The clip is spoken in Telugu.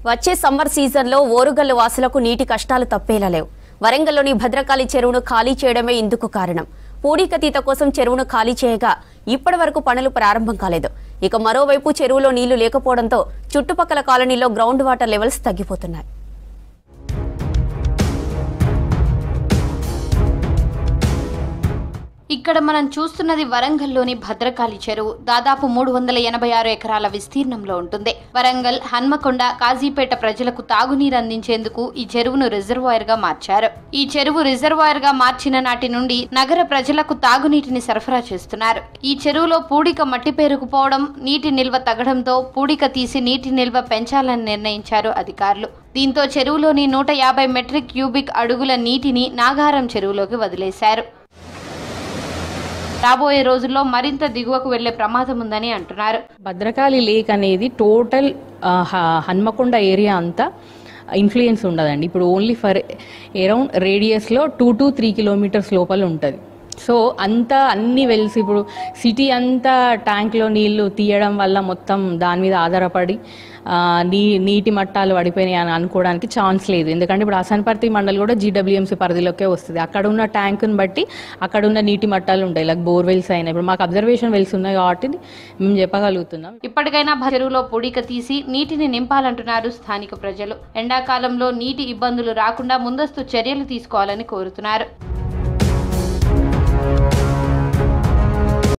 వచ్చే సమ్మర్ సీజన్లో ఓరుగల్లు వాసులకు నీటి కష్టాలు తప్పేలా లేవు. వరంగల్లోని భద్రకాళి చెరువును ఖాళీ చేయడమే ఇందుకు కారణం. పూడికతీత కోసం చెరువును ఖాళీ చేయగా ఇప్పటి వరకు పనులు ప్రారంభం కాలేదు. ఇక మరోవైపు చెరువులో నీళ్లు లేకపోవడంతో చుట్టుపక్కల కాలనీలో గ్రౌండ్ వాటర్ లెవెల్స్ తగ్గిపోతున్నాయి. ఇక్కడ మనం చూస్తున్నది వరంగల్లోని భద్రకాళి చెరువు. దాదాపు 386 ఎకరాల విస్తీర్ణంలో ఉంటుంది. వరంగల్, హన్మకొండ, కాజీపేట ప్రజలకు తాగునీరు అందించేందుకు ఈ చెరువును రిజర్వాయర్ గా మార్చారు. ఈ చెరువు రిజర్వాయర్ గా మార్చిన నాటి నుండి నగర ప్రజలకు తాగునీటిని సరఫరా చేస్తున్నారు. ఈ చెరువులో పూడిక మట్టి పేరుకుపోవడం, నీటి నిల్వ తగ్గడంతో పూడిక తీసి నీటి నిల్వ పెంచాలని నిర్ణయించారు అధికారులు. దీంతో చెరువులోని 150 మెట్రిక్ క్యూబిక్ అడుగుల నీటిని నాగారం చెరువులోకి వదిలేశారు. రాబోయే రోజుల్లో మరింత దిగువకు వెళ్లే ప్రమాదం ఉందని అంటున్నారు. భద్రకాళి లేక్ అనేది టోటల్ హన్మకొండ ఏరియా అంతా ఇన్ఫ్లుయెన్స్ ఉండదండి. ఇప్పుడు ఓన్లీ ఫర్ అరౌండ్ రేడియస్లో 2 to 3 కిలోమీటర్స్ లోపల ఉంటుంది. సో అంతా అన్ని వెల్స్ ఇప్పుడు సిటీ అంతా ట్యాంక్లో నీళ్లు తీయడం వల్ల మొత్తం దాని మీద ఆధారపడి నీటి మట్టాలు పడిపోయినాయి అని అనుకోవడానికి ఛాన్స్ లేదు. ఎందుకంటే ఇప్పుడు అసన్పర్తి మండలి కూడా జీడబ్ల్యూఎంసీ పరిధిలోకే వస్తుంది. అక్కడ ఉన్న ట్యాంకుని బట్టి అక్కడ ఉన్న నీటి మట్టాలు ఉంటాయి. లైక్ బోర్వెల్స్ అయినా ఇప్పుడు మాకు అబ్జర్వేషన్ వెల్స్ ఉన్నాయి కాబట్టి మేము చెప్పగలుగుతున్నాం. ఇప్పటికైనా చెరువులో పూడిక తీసి నీటిని నింపాలంటున్నారు స్థానిక ప్రజలు. ఎండాకాలంలో నీటి ఇబ్బందులు రాకుండా ముందస్తు చర్యలు తీసుకోవాలని కోరుతున్నారు.